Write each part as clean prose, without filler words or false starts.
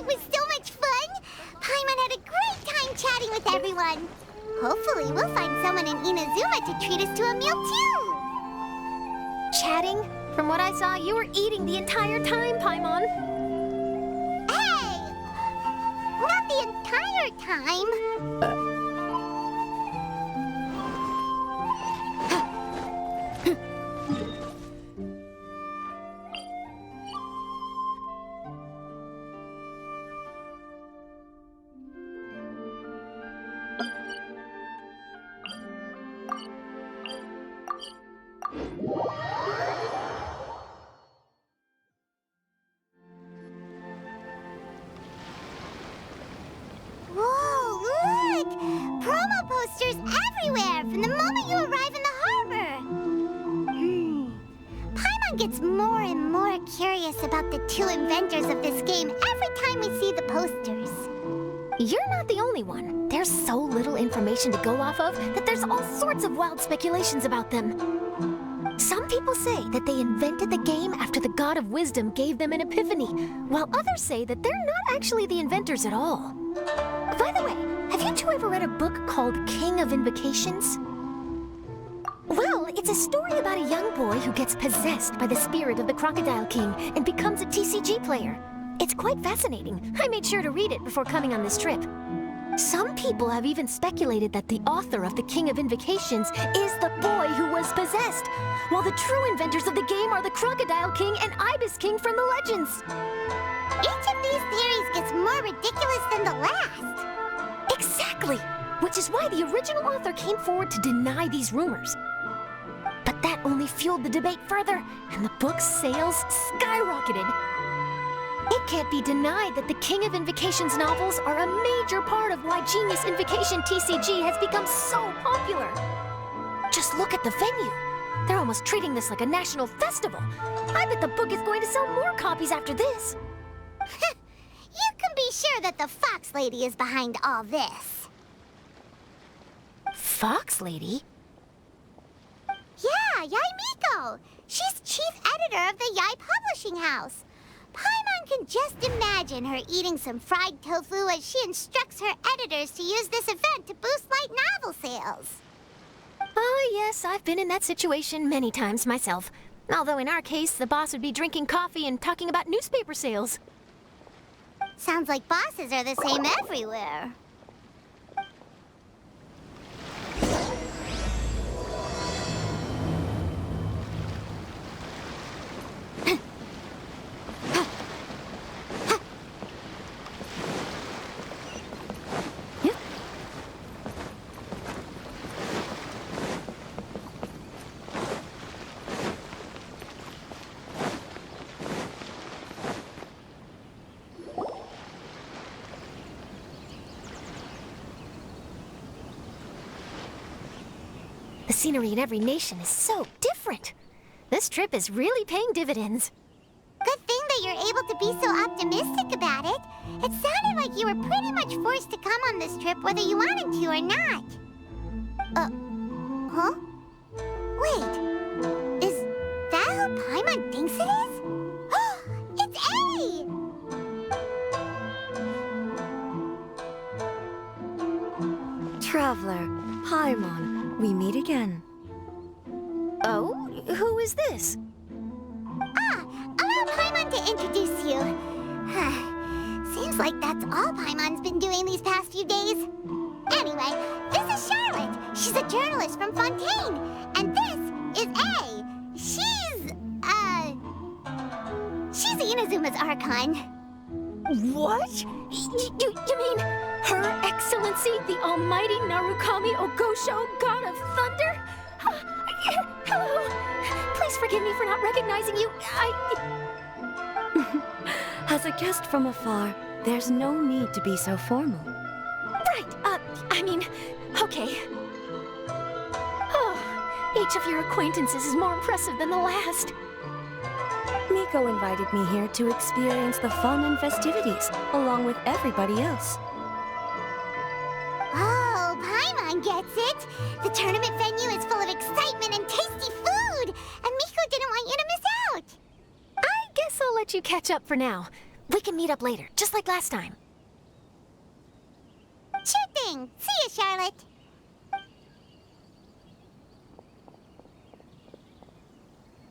It was so much fun! Paimon had a great time chatting with everyone. Hopefully, we'll find someone in Inazuma to treat us to a meal, too. Chatting? From what I saw, you were eating the entire time, Paimon. Hey! Not the entire time. Whoa, look! Promo posters everywhere from the moment you arrive in the harbor. Paimon gets more and more curious about the two inventors of this game every time we see the posters. You're not the only one. There's so little information to go off of that there's all sorts of wild speculations about them. Some people say that they invented the game after the God of Wisdom gave them an epiphany, while others say that they're not actually the inventors at all. By the way, have you two ever read a book called King of Invocations? Well, it's a story about a young boy who gets possessed by the spirit of the Crocodile King and becomes a TCG player. It's quite fascinating. I made sure to read it before coming on this trip. Some people have even speculated that the author of the King of Invocations is the boy who was possessed, while the true inventors of the game are the Crocodile King and Ibis King from the legends. Each of these theories gets more ridiculous than the last. Exactly! Which is why the original author came forward to deny these rumors. But that only fueled the debate further, and the book's sales skyrocketed. It can't be denied that the King of Invocations novels are a major part of why Genius Invocation TCG has become so popular. Just look at the venue. They're almost treating this like a national festival. I bet the book is going to sell more copies after this. You can be sure that the Fox Lady is behind all this. Fox Lady? Yeah, Yai Miko. She's chief editor of the Yai Publishing House. Paimon can just imagine her eating some fried tofu as she instructs her editors to use this event to boost light novel sales. Oh, yes, I've been in that situation many times myself. Although in our case, the boss would be drinking coffee and talking about newspaper sales. Sounds like bosses are the same everywhere. The scenery in every nation is so different. This trip is really paying dividends. Good thing that you're able to be so optimistic about it. It sounded like you were pretty much forced to come on this trip whether you wanted to or not. Huh? Wait, is that who Paimon thinks it is? It's A! Traveler, Paimon, we meet again. Oh, who is this? Allow Paimon to introduce you. Seems like that's all Paimon's been doing these past few days. Anyway, this is Charlotte. She's a journalist from Fontaine. And this is A. She's Inazuma's Archon. What? You mean Her Excellency, the Almighty Narukami Ogosho, God of Thunder? Hello. Please forgive me for not recognizing you. As a guest from afar, there's no need to be so formal. Right, okay. Oh, each of your acquaintances is more impressive than the last. Miko invited me here to experience the fun and festivities, along with everybody else. Oh, Paimon gets it. The tournament venue is full of excitement and tasty food, and Miko didn't want you to miss out. I guess I'll let you catch up for now. We can meet up later, just like last time. Sure thing. See you, Charlotte.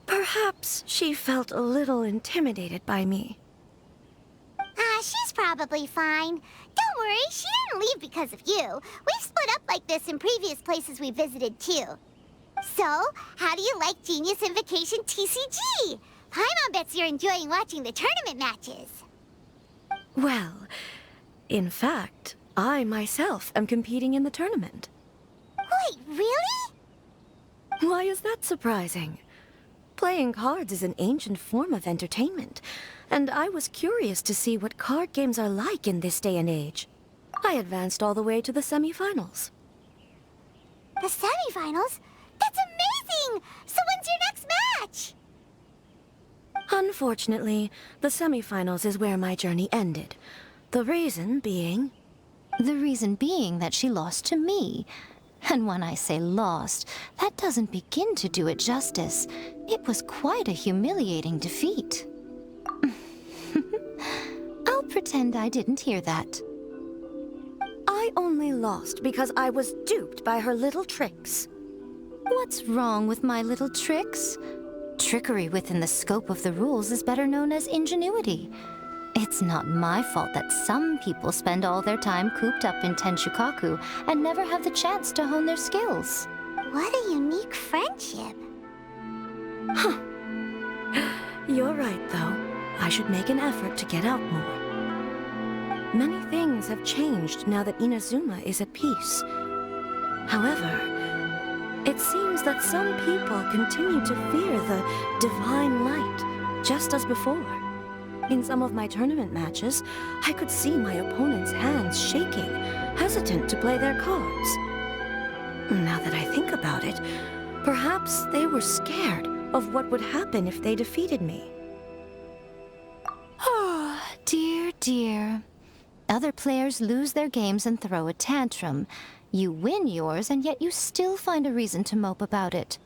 Perhaps she felt a little intimidated by me. She's probably fine. Don't worry, she didn't leave because of you. We've split up like this in previous places we visited, too. So, how do you like Genius Invocation TCG? Paimon bets you're enjoying watching the tournament matches. Well, in fact, I myself am competing in the tournament. Wait, really? Why is that surprising? Playing cards is an ancient form of entertainment, and I was curious to see what card games are like in this day and age. I advanced all the way to the semifinals. The semifinals? That's amazing! So when's your next match? Unfortunately, the semifinals is where my journey ended. The reason being... The reason being that she lost to me. And when I say lost, that doesn't begin to do it justice. It was quite a humiliating defeat. I'll pretend I didn't hear that. I only lost because I was duped by her little tricks. What's wrong with my little tricks? Trickery within the scope of the rules is better known as ingenuity. It's not my fault that some people spend all their time cooped up in Tenshukaku and never have the chance to hone their skills. What a unique friendship. Huh. You're right, though. I should make an effort to get out more. Many things have changed now that Inazuma is at peace. However, it seems that some people continue to fear the divine light, just as before. In some of my tournament matches, I could see my opponent's hands shaking, hesitant to play their cards. Now that I think about it, perhaps they were scared of what would happen if they defeated me. Oh, dear, dear. Other players lose their games and throw a tantrum. You win yours, and yet you still find a reason to mope about it.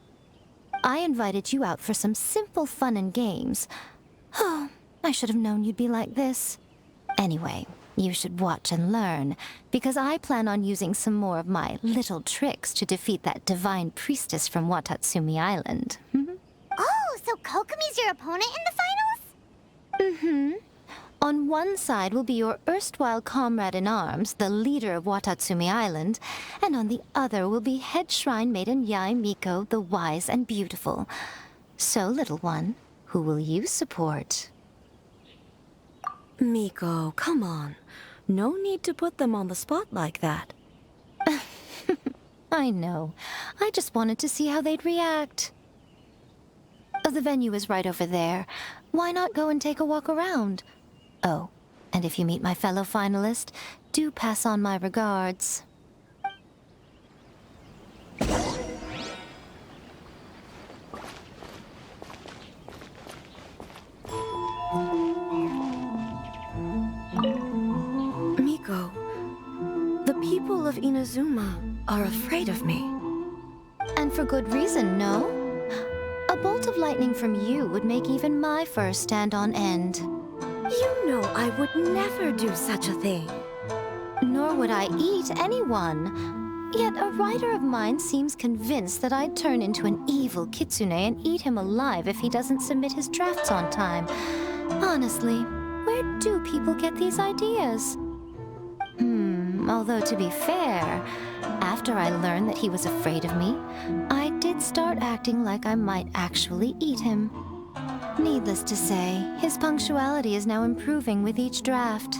I invited you out for some simple fun and games. Oh, I should have known you'd be like this. Anyway, you should watch and learn, because I plan on using some more of my little tricks to defeat that divine priestess from Watatsumi Island. Oh, so Kokomi's your opponent in the finals? Mm-hmm. On one side will be your erstwhile comrade-in-arms, the leader of Watatsumi Island, and on the other will be head shrine maiden Yae Miko, the wise and beautiful. So, little one, who will you support? Miko, come on. No need to put them on the spot like that. I know. I just wanted to see how they'd react. The venue is right over there. Why not go and take a walk around? Oh, and if you meet my fellow finalist, do pass on my regards. Miko, the people of Inazuma are afraid of me. And for good reason, no? A bolt of lightning from you would make even my fur stand on end. You know I would never do such a thing. Nor would I eat anyone. Yet a writer of mine seems convinced that I'd turn into an evil kitsune and eat him alive if he doesn't submit his drafts on time. Honestly, where do people get these ideas? Although to be fair, after I learned that he was afraid of me, I did start acting like I might actually eat him. Needless to say, his punctuality is now improving with each draft.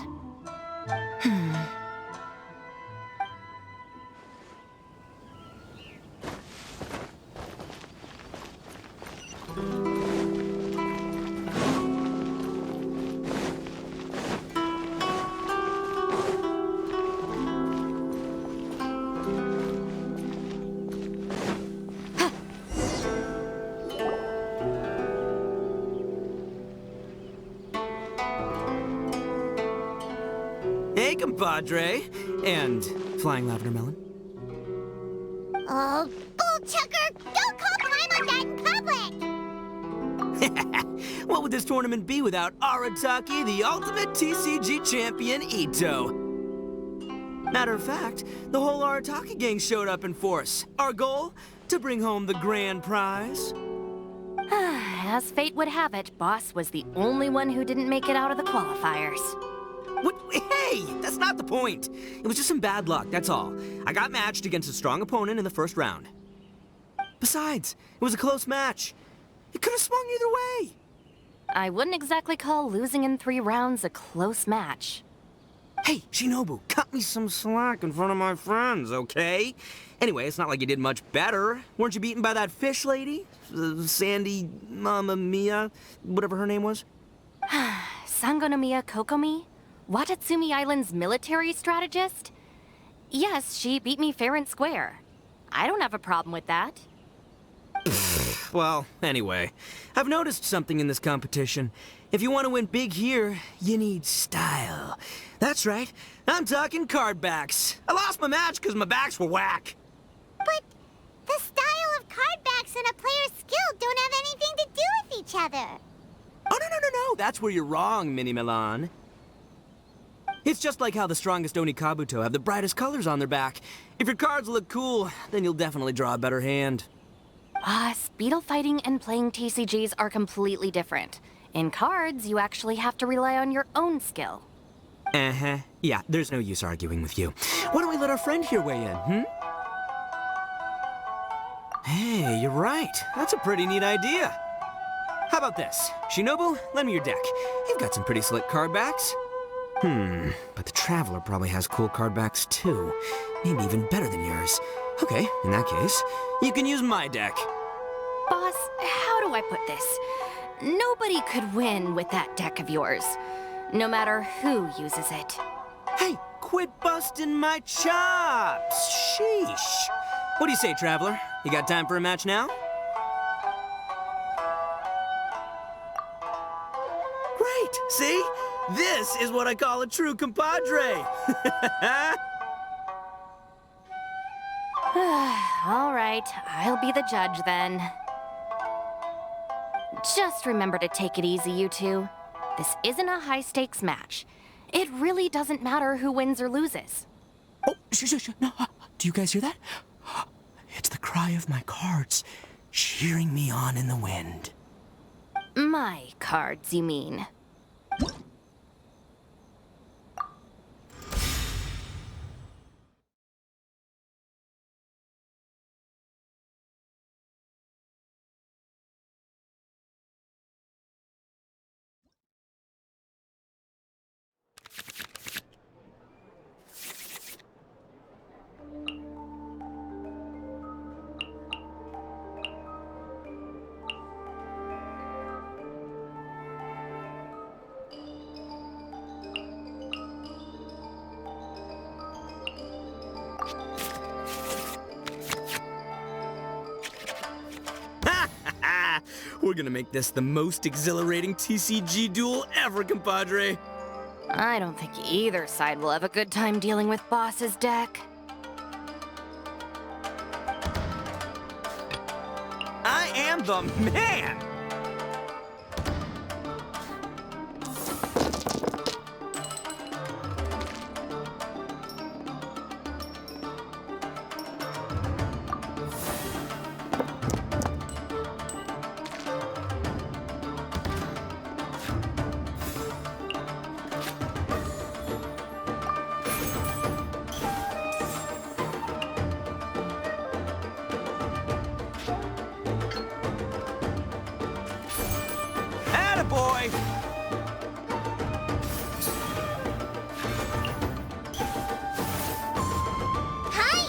Hey, compadre. And flying lavender melon. Oh, bull chucker! Don't call Paimon that in public! What would this tournament be without Arataki, the ultimate TCG champion, Ito? Matter of fact, the whole Arataki gang showed up in force. Our goal? To bring home the grand prize. As fate would have it, Boss was the only one who didn't make it out of the qualifiers. What? Hey, that's not the point. It was just some bad luck, that's all. I got matched against a strong opponent in the first round. Besides, it was a close match. It could have swung either way. I wouldn't exactly call losing in 3 rounds a close match. Hey, Shinobu, cut me some slack in front of my friends, okay? Anyway, it's not like you did much better. Weren't you beaten by that fish lady? Sandy Mamma Mia, whatever her name was? Sangonomiya Kokomi? Watatsumi Island's military strategist? Yes, she beat me fair and square. I don't have a problem with that. Well, anyway, I've noticed something in this competition. If you want to win big here, you need style. That's right, I'm talking card backs. I lost my match because my backs were whack. But the style of card backs and a player's skill don't have anything to do with each other. Oh, no, that's where you're wrong, Mini Milan. It's just like how the strongest Onikabuto have the brightest colors on their back. If your cards look cool, then you'll definitely draw a better hand. Speedle fighting and playing TCGs are completely different. In cards, you actually have to rely on your own skill. Uh-huh. Yeah, there's no use arguing with you. Why don't we let our friend here weigh in, Hey, you're right. That's a pretty neat idea. How about this? Shinobu, lend me your deck. You've got some pretty slick card backs. But the Traveler probably has cool card backs too. Maybe even better than yours. Okay, in that case, you can use my deck. Boss, how do I put this? Nobody could win with that deck of yours, no matter who uses it. Hey, quit busting my chops! Sheesh. What do you say, Traveler? You got time for a match now? Great! See? This is what I call a true compadre! All right, I'll be the judge then. Just remember to take it easy, you two. This isn't a high-stakes match. It really doesn't matter who wins or loses. Oh, shh. No, do you guys hear that? It's the cry of my cards, cheering me on in the wind. My cards, you mean? We're gonna make this the most exhilarating TCG duel ever, compadre. I don't think either side will have a good time dealing with Boss's deck. I am the man! Attaboy! Hi!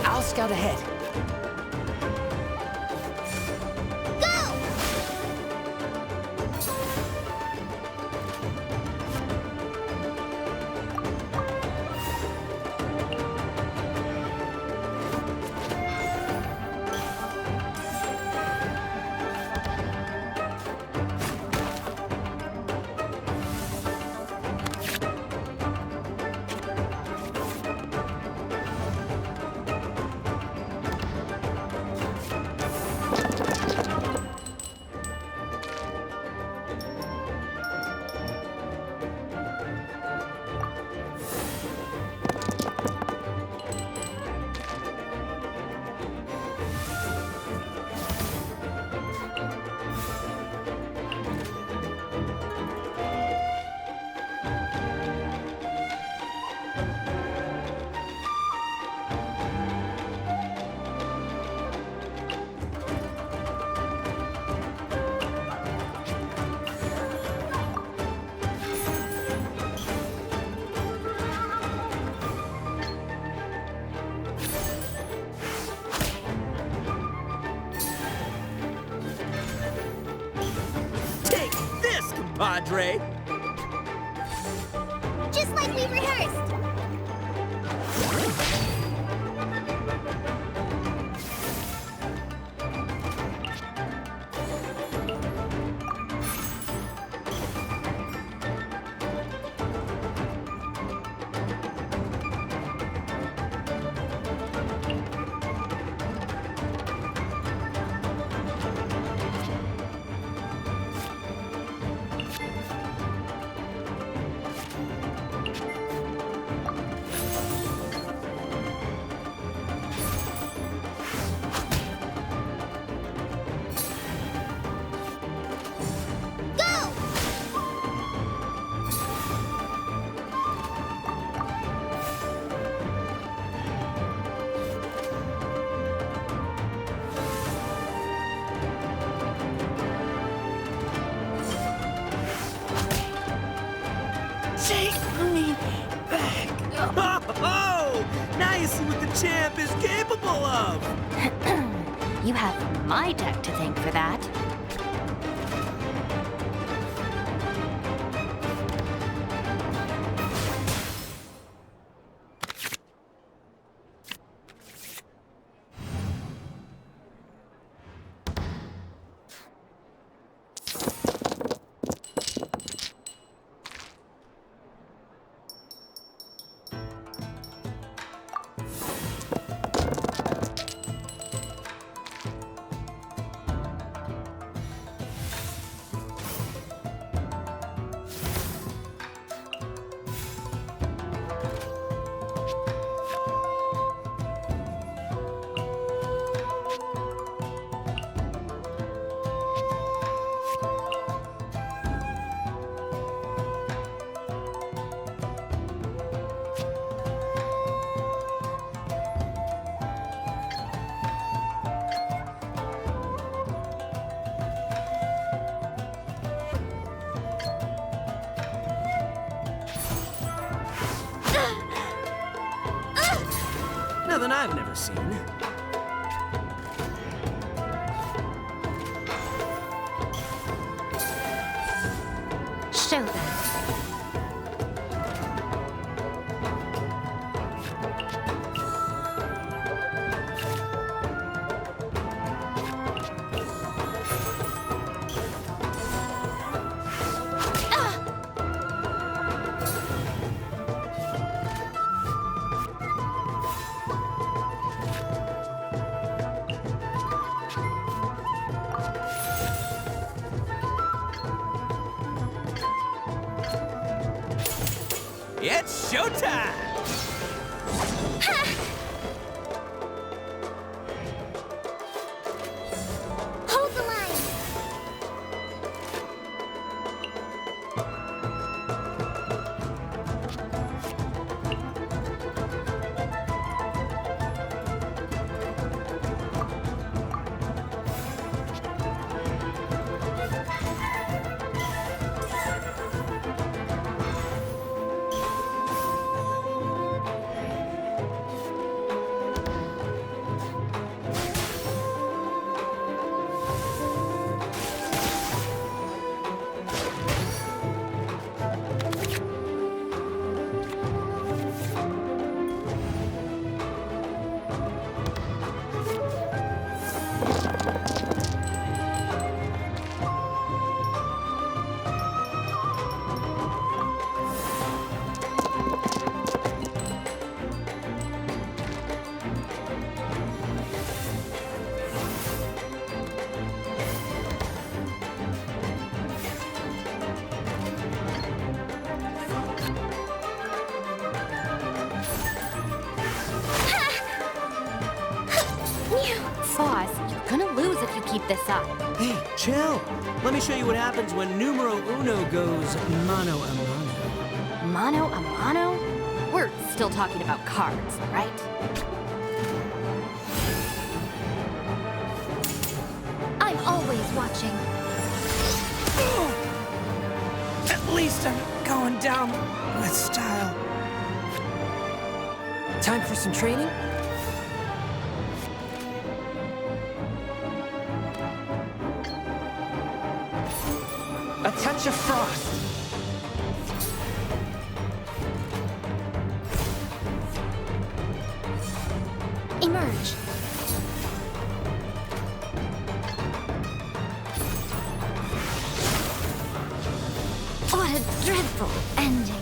I'll scout ahead. Dre. Just like we rehearsed. Take me back. Oh! Now you see what the champ is capable of! You have my deck to thank for that. Nothing I've never seen. Show them. It's showtime! Hold the line. Boss, you're gonna lose if you keep this up. Hey, chill. Let me show you what happens when numero uno goes mano a mano. Mano a mano? We're still talking about cards, right? I'm always watching. At least I'm going down with style. Time for some training? A touch of frost. dreadful ending.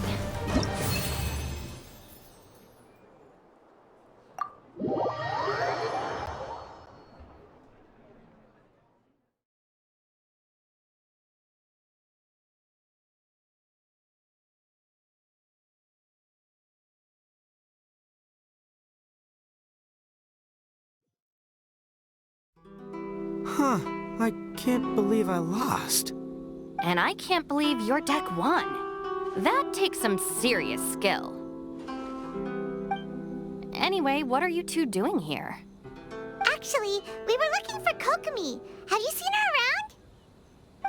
Huh. I can't believe I lost. And I can't believe your deck won. That takes some serious skill. Anyway, what are you two doing here? Actually, we were looking for Kokomi. Have you seen her around?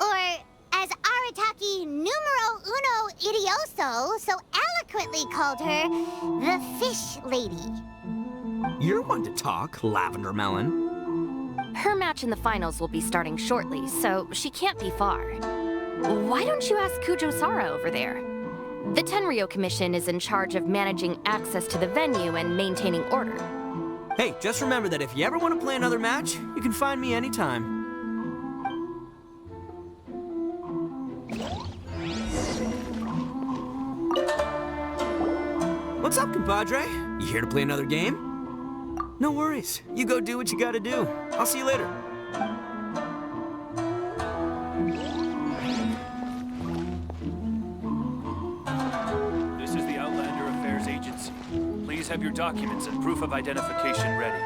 Or, as Arataki numero uno idioso so eloquently called her, the Fish Lady. You're one to talk, Lavender Melon. Her match in the finals will be starting shortly, so she can't be far. Why don't you ask Kujo-Sara over there? The Tenryo Commission is in charge of managing access to the venue and maintaining order. Hey, just remember that if you ever want to play another match, you can find me anytime. What's up, compadre? You here to play another game? No worries. You go do what you gotta do. I'll see you later. This is the Outlander Affairs Agency. Please have your documents and proof of identification ready.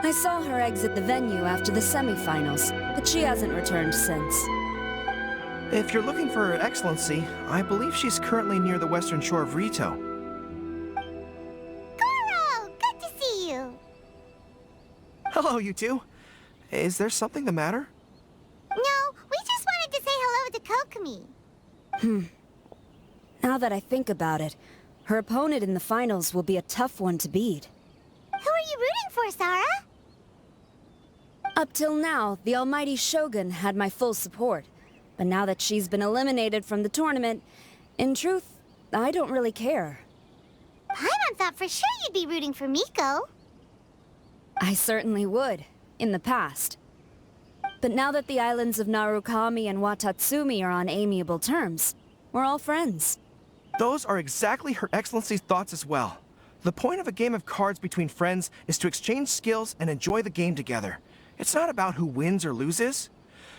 I saw her exit the venue after the semifinals, but she hasn't returned since. If you're looking for Her Excellency, I believe she's currently near the western shore of Rito. Goro! Good to see you! Hello, you two. Is there something the matter? No, we just wanted to say hello to Kokomi. Now that I think about it, her opponent in the finals will be a tough one to beat. Who are you rooting for, Sara? Up till now, the almighty Shogun had my full support. But now that she's been eliminated from the tournament, in truth, I don't really care. Paimon thought for sure you'd be rooting for Miko. I certainly would, in the past. But now that the islands of Narukami and Watatsumi are on amiable terms, we're all friends. Those are exactly Her Excellency's thoughts as well. The point of a game of cards between friends is to exchange skills and enjoy the game together. It's not about who wins or loses.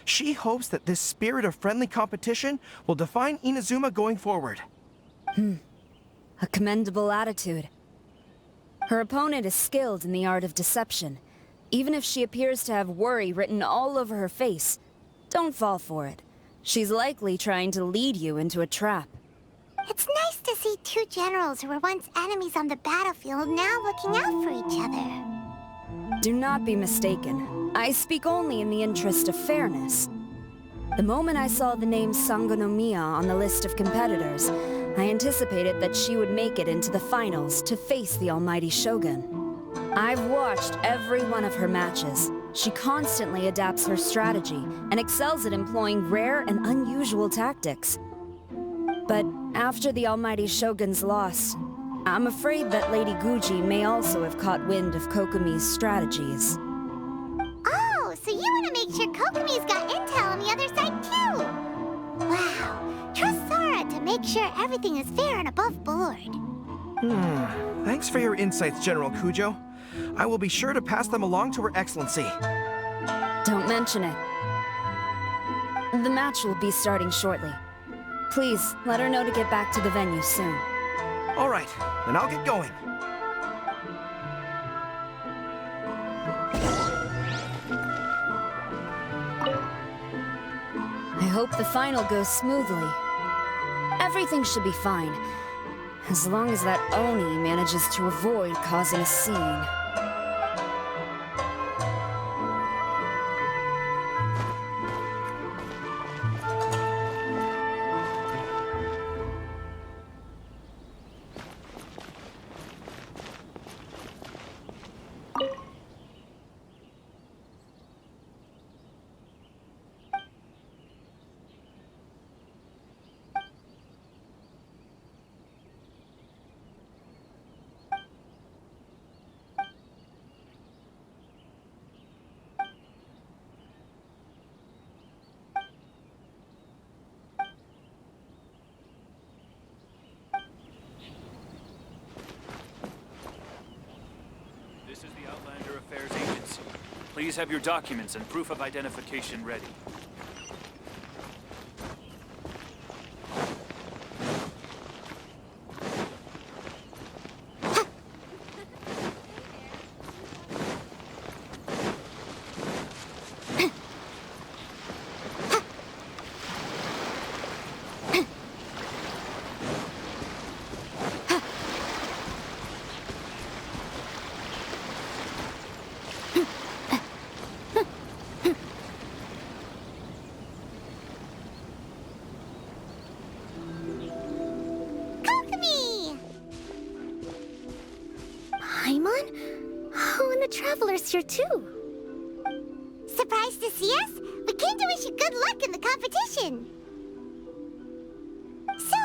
She hopes that this spirit of friendly competition will define Inazuma going forward. A commendable attitude. Her opponent is skilled in the art of deception. Even if she appears to have worry written all over her face, don't fall for it. She's likely trying to lead you into a trap. It's nice to see two generals who were once enemies on the battlefield now looking out for each other. Do not be mistaken. I speak only in the interest of fairness. The moment I saw the name Sangonomiya on the list of competitors, I anticipated that she would make it into the finals to face the almighty Shogun. I've watched every one of her matches. She constantly adapts her strategy and excels at employing rare and unusual tactics. But after the almighty Shogun's loss, I'm afraid that Lady Guji may also have caught wind of Kokomi's strategies. Oh, so you want to make sure Kokomi's got intel on the other side too? Wow, trust Sora to make sure everything is fair and above board. Thanks for your insights, General Kujo. I will be sure to pass them along to Her Excellency. Don't mention it. The match will be starting shortly. Please, let her know to get back to the venue soon. All right, then I'll get going. I hope the final goes smoothly. Everything should be fine, as long as that Oni manages to avoid causing a scene. This is the Outlander Affairs Agency. Please have your documents and proof of identification ready. Kokomi! Paimon? Oh, and the Traveler's here too. Surprised to see us? We came to wish you good luck in the competition. So,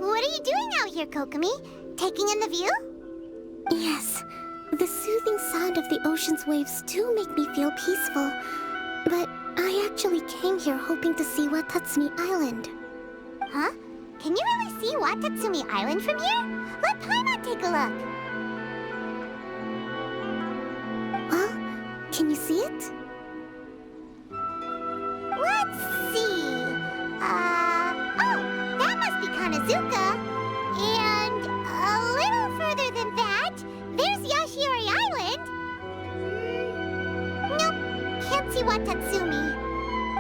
what are you doing out here, Kokomi? Taking in the view? Yes, the soothing sound of the ocean's waves do make me feel peaceful. But I actually came here hoping to see Watatsumi Island. Huh? Can you really see Watatsumi Island from here? Let Paimon take a look. Well, can you see it? Let's see. Oh, that must be Kanazuka. And a little further than that, there's Yashiori Island. Nope, can't see Watatsumi.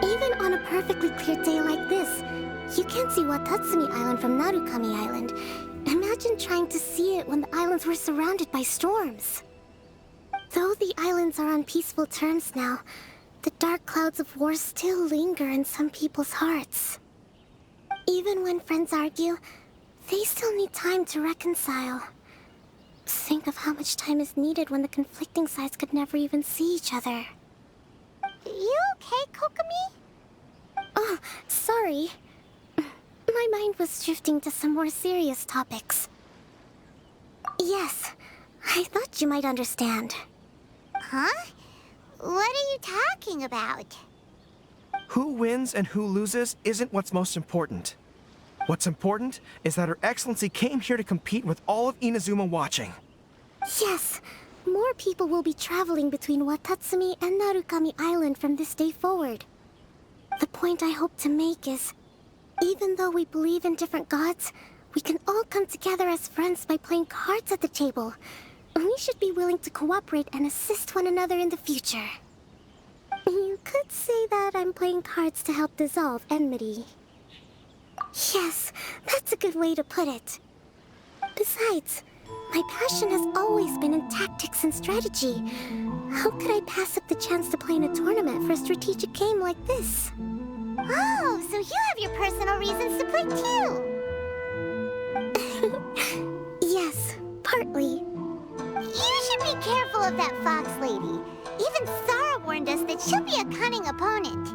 Even on a perfectly clear day like this, you can't see Watatsumi Island from Narukami Island. Imagine trying to see it when the islands were surrounded by storms. Though the islands are on peaceful terms now, the dark clouds of war still linger in some people's hearts. Even when friends argue, they still need time to reconcile. Think of how much time is needed when the conflicting sides could never even see each other. You okay, Kokomi? Oh, sorry. My mind was drifting to some more serious topics. Yes, I thought you might understand. Huh? What are you talking about? Who wins and who loses isn't what's most important. What's important is that Her Excellency came here to compete with all of Inazuma watching. Yes, more people will be traveling between Watatsumi and Narukami Island from this day forward. The point I hope to make is, even though we believe in different gods, we can all come together as friends by playing cards at the table. We should be willing to cooperate and assist one another in the future. You could say that I'm playing cards to help dissolve enmity. Yes, that's a good way to put it. Besides, my passion has always been in tactics and strategy. How could I pass up the chance to play in a tournament for a strategic game like this? Oh, so you have your personal reasons to play too? Yes, partly. You should be careful of that fox lady. Even Sarah warned us that she'll be a cunning opponent.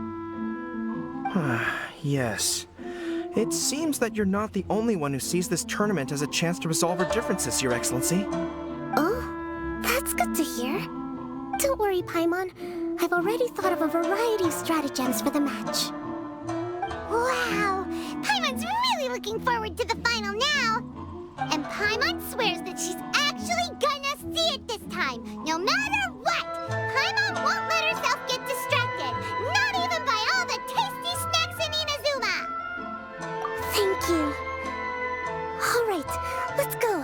Yes. It seems that you're not the only one who sees this tournament as a chance to resolve our differences, Your Excellency. Oh, that's good to hear. Don't worry, Paimon. I've already thought of a variety of stratagems for the match. Wow! Paimon's really looking forward to the final now! And Paimon swears that she's actually gonna see it this time, no matter what! Paimon won't let herself get distracted, not even by all the tasty snacks in Inazuma! Thank you. All right, let's go.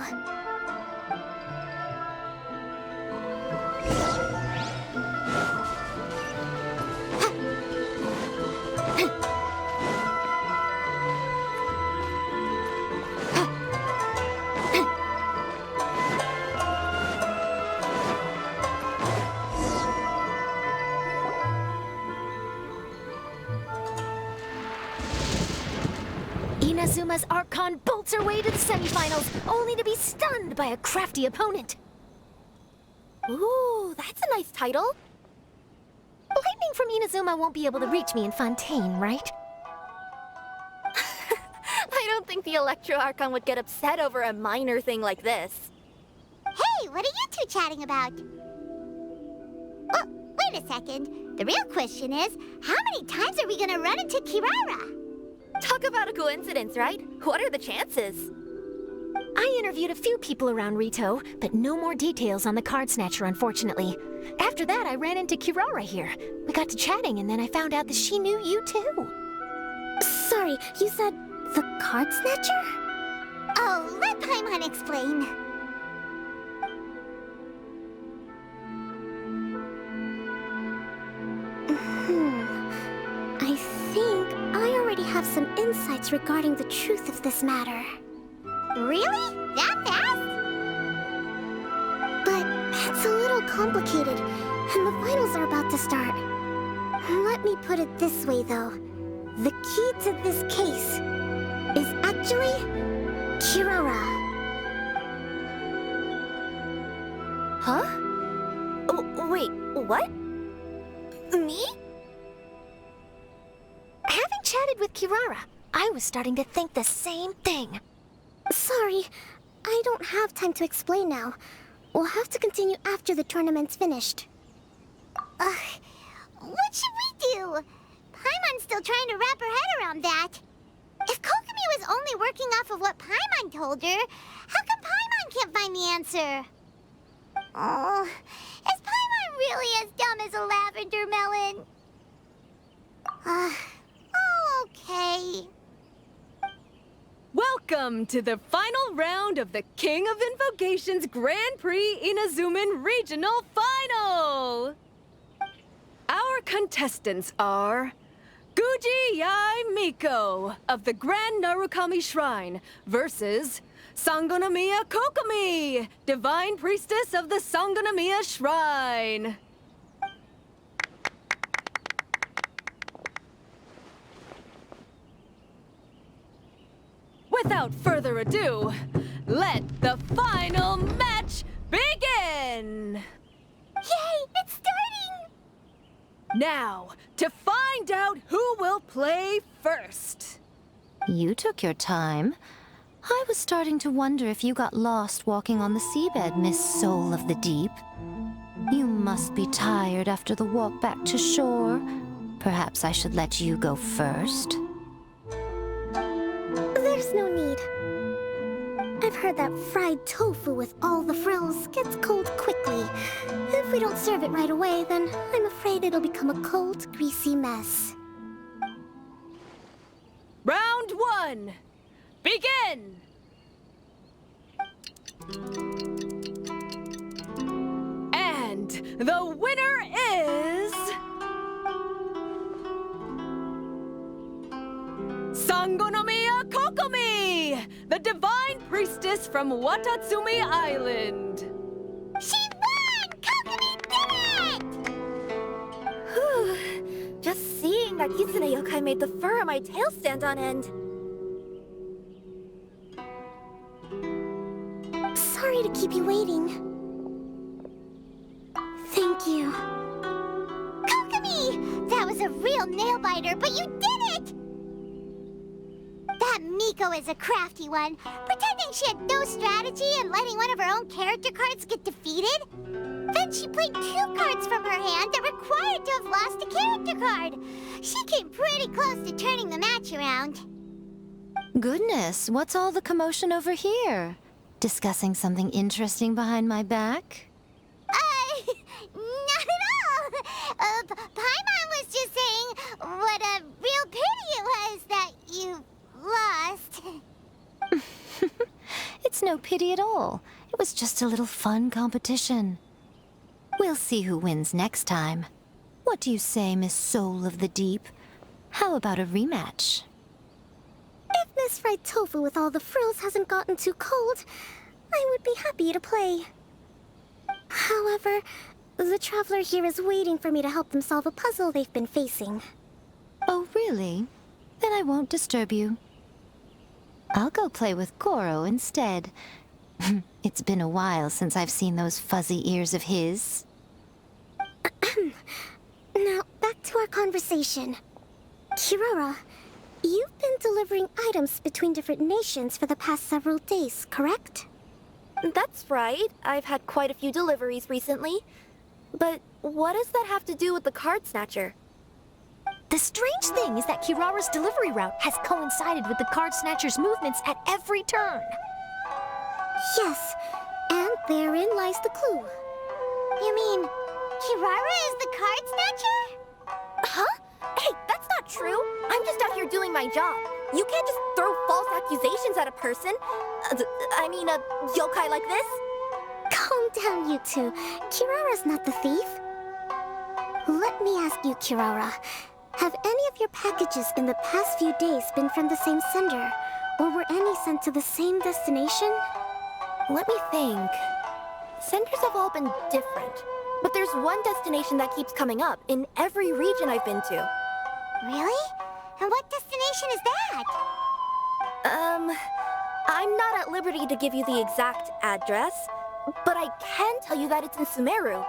Inazuma's Archon bolts her way to the semifinals, only to be stunned by a crafty opponent. Ooh, that's a nice title. Lightning from Inazuma won't be able to reach me in Fontaine, right? I don't think the Electro Archon would get upset over a minor thing like this. Hey, what are you two chatting about? Oh, wait a second. The real question is, how many times are we gonna run into Kirara? Talk about a coincidence, right? What are the chances? I interviewed a few people around Rito, but no more details on the card snatcher, unfortunately. After that, I ran into Kirara here. We got to chatting, and then I found out that she knew you too. Sorry, you said the card snatcher? Oh, let Paimon explain. I think I already have some insights regarding the truth of this matter. Really? That fast? But it's a little complicated, and the finals are about to start. Let me put it this way, though. The key to this case is actually Kirara. Huh? Oh, wait, what? Me? Having chatted with Kirara, I was starting to think the same thing. Sorry, I don't have time to explain now. We'll have to continue after the tournament's finished. What should we do? Paimon's still trying to wrap her head around that. If Kokomi was only working off of what Paimon told her, how come Paimon can't find the answer? Oh, is Paimon really as dumb as a lavender melon? Oh, okay. Welcome to the final round of the King of Invocations Grand Prix Inazuman Regional Final! Our contestants are Guji Yai Miko of the Grand Narukami Shrine versus Sangonomiya Kokomi, Divine Priestess of the Sangonomiya Shrine. Without further ado, let the final match begin! Yay, it's starting! Now, to find out who will play first. You took your time. I was starting to wonder if you got lost walking on the seabed, Miss Soul of the Deep. You must be tired after the walk back to shore. Perhaps I should let you go first. There's no need. I've heard that fried tofu with all the frills gets cold quickly. If we don't serve it right away, then I'm afraid it'll become a cold, greasy mess. Round 1. Begin! And the winner is... Sangonomiya Kokomi, the divine priestess from Watatsumi Island. She won! Kokomi did it! Whew. Just seeing that Kitsune yokai made the fur on my tail stand on end. Sorry to keep you waiting. Thank you. Kokomi! That was a real nail-biter, but you did it! That Miko is a crafty one, pretending she had no strategy and letting one of her own character cards get defeated. Then she played 2 cards from her hand that required to have lost a character card. She came pretty close to turning the match around. Goodness, what's all the commotion over here? Discussing something interesting behind my back? Not at all. Paimon was just saying what a real pity it was that you lost. It's no pity at all. It was just a little fun competition. We'll see who wins next time. What do you say, Miss Soul of the Deep? How about a rematch? If Miss Fried Tofu with all the frills hasn't gotten too cold, I would be happy to play. However, the traveler here is waiting for me to help them solve a puzzle they've been facing. Oh, really? Then I won't disturb you. I'll go play with Goro instead. It's been a while since I've seen those fuzzy ears of his. Now, back to our conversation. Kirara, you've been delivering items between different nations for the past several days, correct? That's right. I've had quite a few deliveries recently. But what does that have to do with the card snatcher? The strange thing is that Kirara's delivery route has coincided with the card snatcher's movements at every turn. Yes, and therein lies the clue. You mean, Kirara is the card snatcher? Huh? Hey, that's not true. I'm just out here doing my job. You can't just throw false accusations at a person. I mean, a yokai like this. Calm down, you two. Kirara's not the thief. Let me ask you, Kirara. Have any of your packages in the past few days been from the same sender? Or were any sent to the same destination? Let me think. Senders have all been different. But there's one destination that keeps coming up in every region I've been to. Really? And what destination is that? I'm not at liberty to give you the exact address, but I can tell you that it's in Sumeru.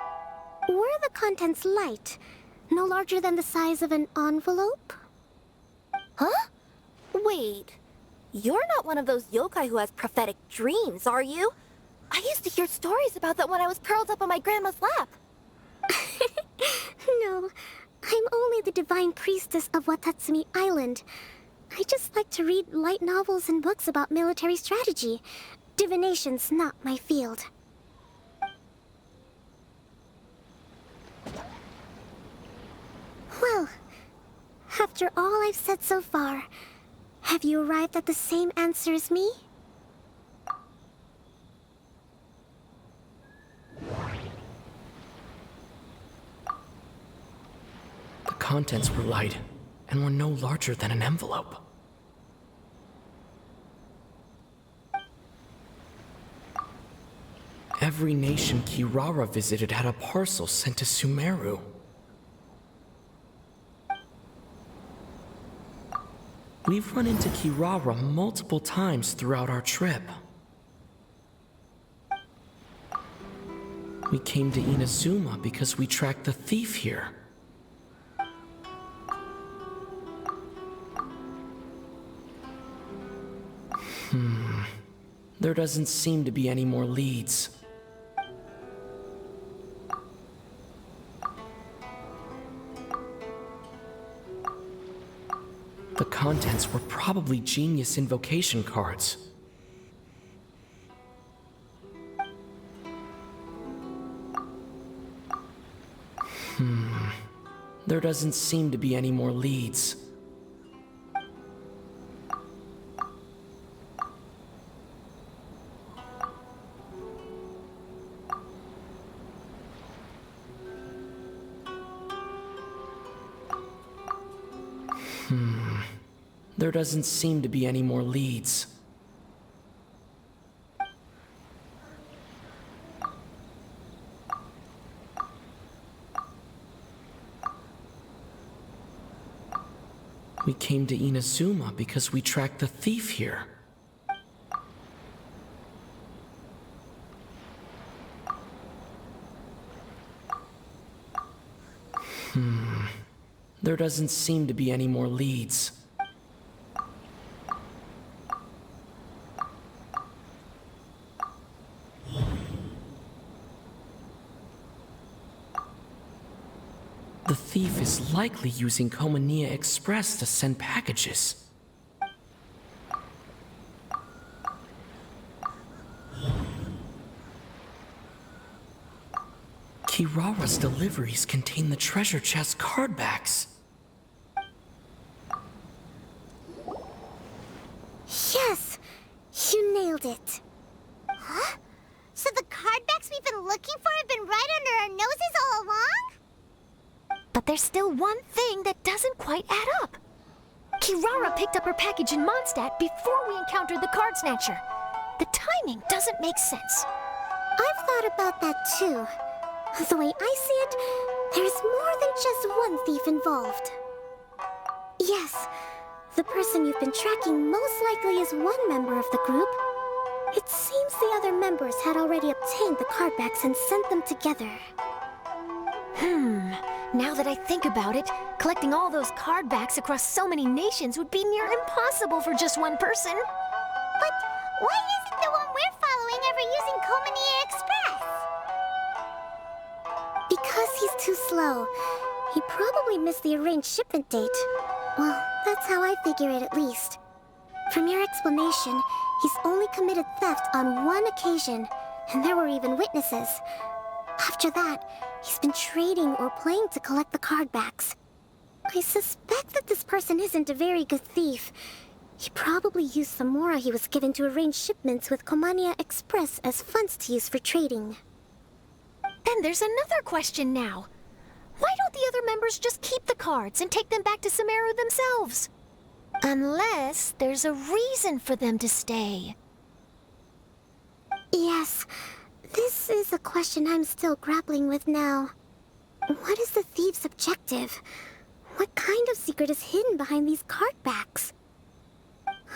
Were the contents light? No larger than the size of an envelope? Huh? Wait. You're not one of those yokai who has prophetic dreams, are you? I used to hear stories about that when I was curled up on my grandma's lap. No, I'm only the divine priestess of Watatsumi Island. I just like to read light novels and books about military strategy. Divination's not my field. Well, after all I've said so far, have you arrived at the same answer as me? The contents were light and were no larger than an envelope. Every nation Kirara visited had a parcel sent to Sumeru. We've run into Kirara multiple times throughout our trip. We came to Inazuma because we tracked the thief here. There doesn't seem to be any more leads. The contents were probably genius invocation cards. There doesn't seem to be any more leads. There doesn't seem to be any more leads. We came to Inazuma because we tracked the thief here. There doesn't seem to be any more leads. The thief is likely using Komania Express to send packages. Kirara's deliveries contain the treasure chest card backs. Yes! You nailed it. Huh? So the cardbacks we've been looking for have been right under our noses all along? But there's still one thing that doesn't quite add up. Kirara picked up her package in Mondstadt before we encountered the card snatcher. The timing doesn't make sense. I've thought about that too. The way I see it, there's more than just one thief involved. Yes, the person you've been tracking most likely is one member of the group. It seems the other members had already obtained the cardbacks and sent them together. Now that I think about it, collecting all those cardbacks across so many nations would be near impossible for just one person. But why isn't the one we're following ever using Komania Express? Because he's too slow. He probably missed the arranged shipment date. Well, that's how I figure it at least. From your explanation, he's only committed theft on one occasion, and there were even witnesses. After that, he's been trading or playing to collect the cardbacks. I suspect that this person isn't a very good thief. He probably used some mora he was given to arrange shipments with Komania Express as funds to use for trading. Then there's another question now. Why don't the other members just keep the cards and take them back to Sumeru themselves? Unless there's a reason for them to stay. Yes, this is a question I'm still grappling with now. What is the thief's objective? What kind of secret is hidden behind these cardbacks?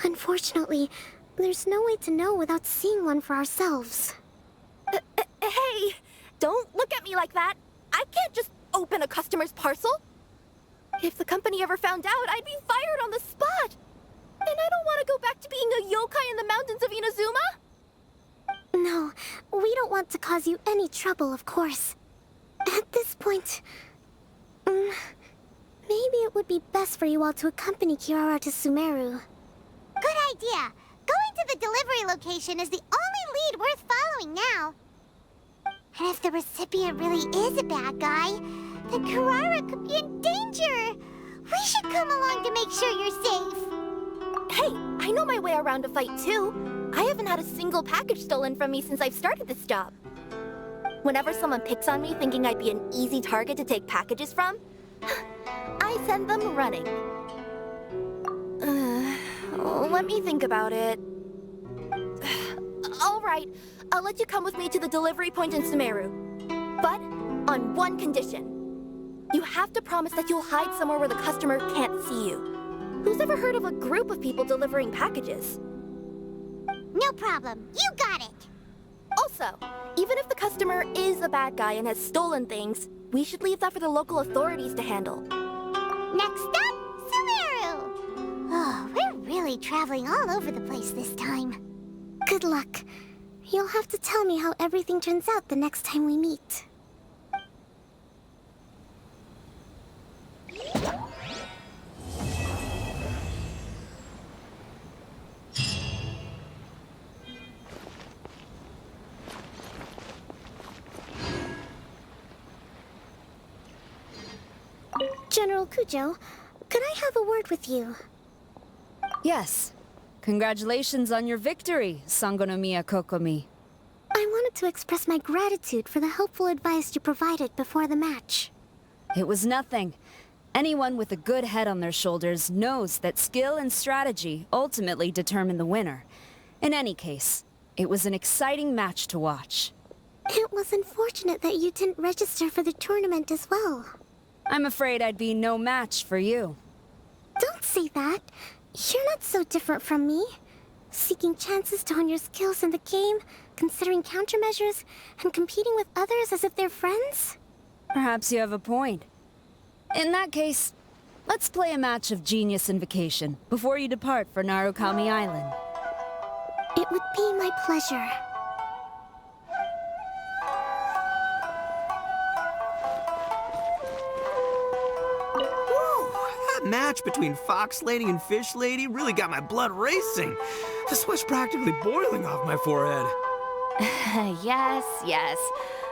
Unfortunately, there's no way to know without seeing one for ourselves. Hey, don't look at me like that. I can't just open a customer's parcel. If the company ever found out, I'd be fired on the spot. And I don't want to go back to being a yokai in the mountains of Inazuma. No, we don't want to cause you any trouble, of course. At this point, maybe it would be best for you all to accompany Kirara to Sumeru. Good idea. Going to the delivery location is the only lead worth following now. And if the recipient really is a bad guy, then Kirara could be in danger. We should come along to make sure you're safe. Hey, I know my way around a fight too. I haven't had a single package stolen from me since I've started this job. Whenever someone picks on me thinking I'd be an easy target to take packages from, I send them running. Let me think about it. All right, I'll let you come with me to the delivery point in Sumeru. But on one condition. You have to promise that you'll hide somewhere where the customer can't see you. Who's ever heard of a group of people delivering packages? No problem. You got it. Also, even if the customer is a bad guy and has stolen things, we should leave that for the local authorities to handle. Next up, Sumeru. Oh, we're really traveling all over the place this time. Good luck. You'll have to tell me how everything turns out the next time we meet. General Kujo, could I have a word with you? Yes. Congratulations on your victory, Sangonomiya Kokomi. I wanted to express my gratitude for the helpful advice you provided before the match. It was nothing. Anyone with a good head on their shoulders knows that skill and strategy ultimately determine the winner. In any case, it was an exciting match to watch. It was unfortunate that you didn't register for the tournament as well. I'm afraid I'd be no match for you. Don't say that. You're not so different from me. Seeking chances to hone your skills in the game, considering countermeasures, and competing with others as if they're friends? Perhaps you have a point. In that case, let's play a match of Genius Invocation before you depart for Narukami Island. It would be my pleasure. That match between Fox Lady and Fish Lady really got my blood racing. The sweat's practically boiling off my forehead. Yes.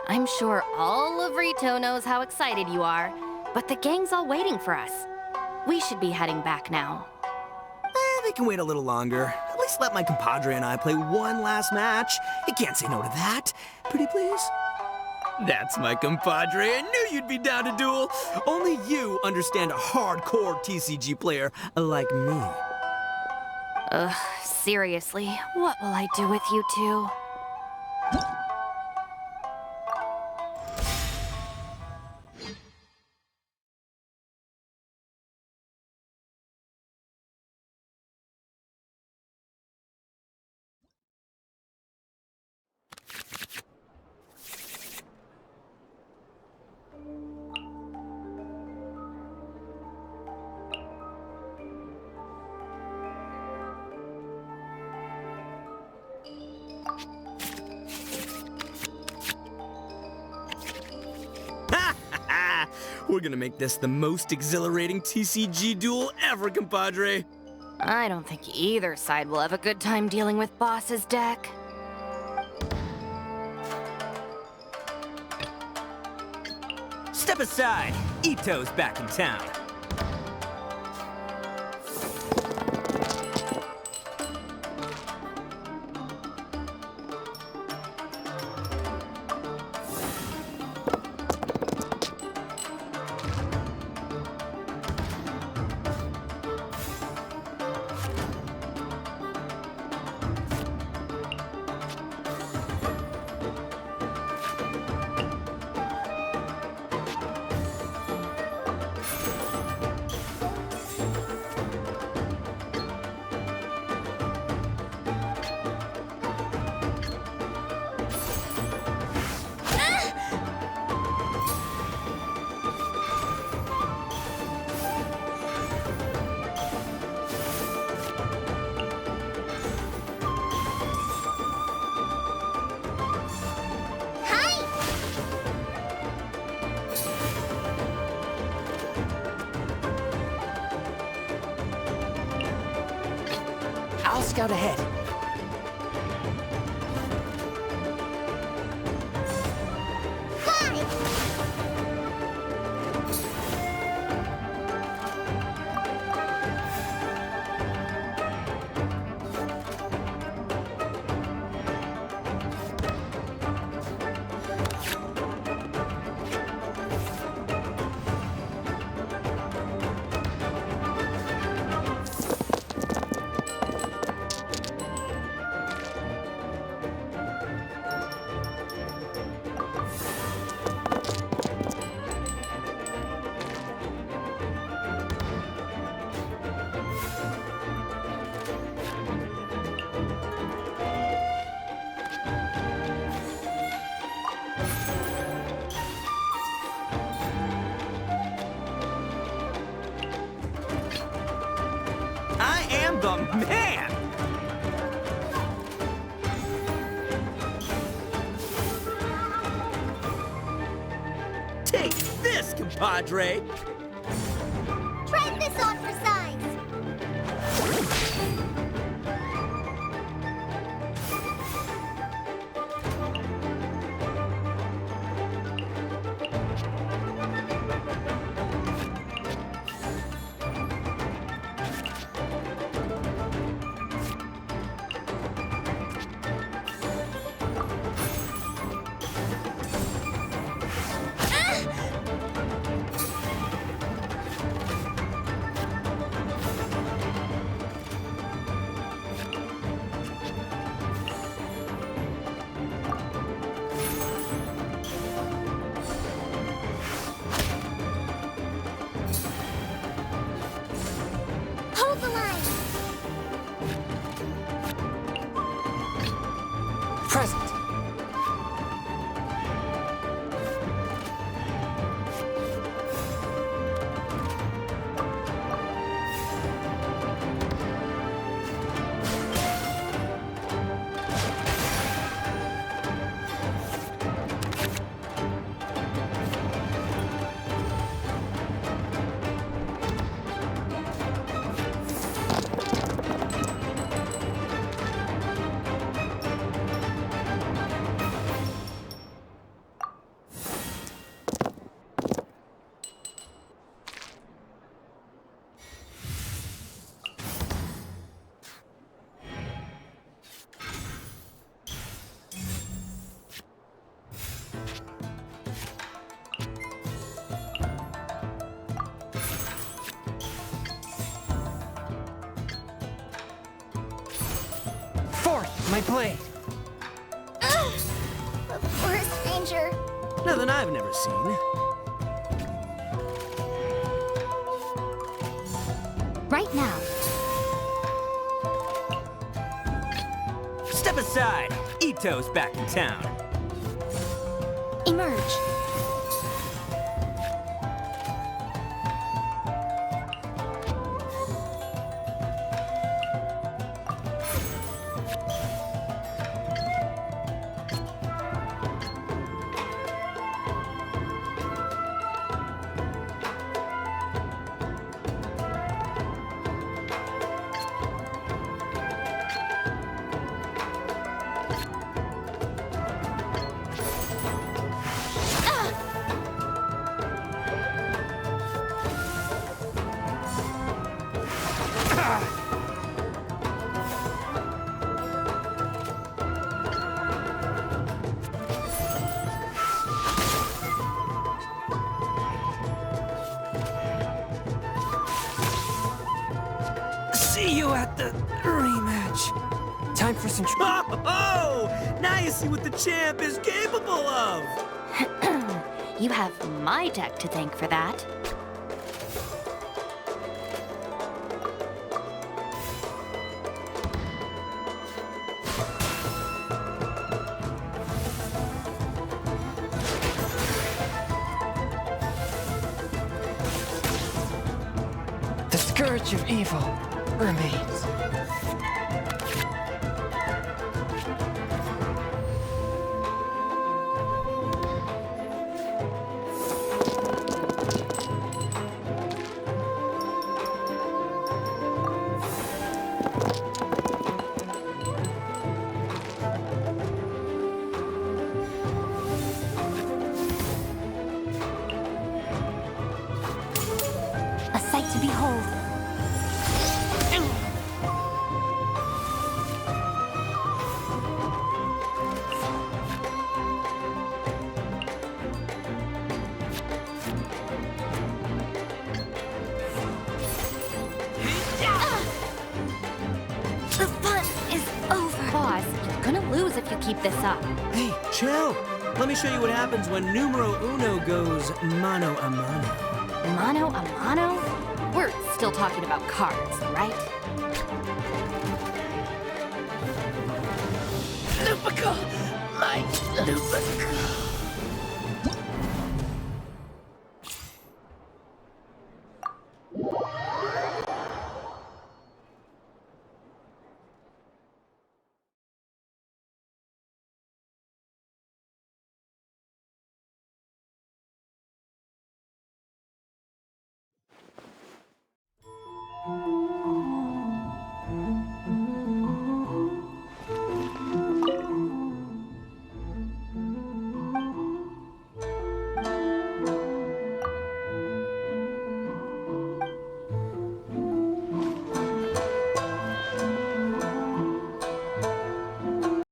I'm sure all of Rito knows how excited you are, but the gang's all waiting for us. We should be heading back now. They can wait a little longer. At least let my compadre and I play one last match. You can't say no to that. Pretty please? That's my compadre. I knew you'd be down to duel. Only you understand a hardcore TCG player like me. Ugh, seriously, what will I do with you two? We're gonna make this the most exhilarating TCG duel ever, compadre. I don't think either side will have a good time dealing with Boss's deck. Step aside. Ito's back in town. I'll scout ahead. Take this, compadre! Try this on for size. Hold the line. Present. Fourth, my blade. The forest ranger. Nothing I've never seen. Right now. Step aside. Ito's back in town. Emerge. See you at the rematch. Time for some. Oh! Now you see what the champ is capable of! You have my deck to thank for that. The scourge of evil remains. A sight to behold. The fun is over. Boss, you're gonna lose if you keep this up. Hey, chill. Let me show you what happens when numero uno goes mano a mano. Mano a mano? We're still talking about cards, right? Lupica! My Lupica!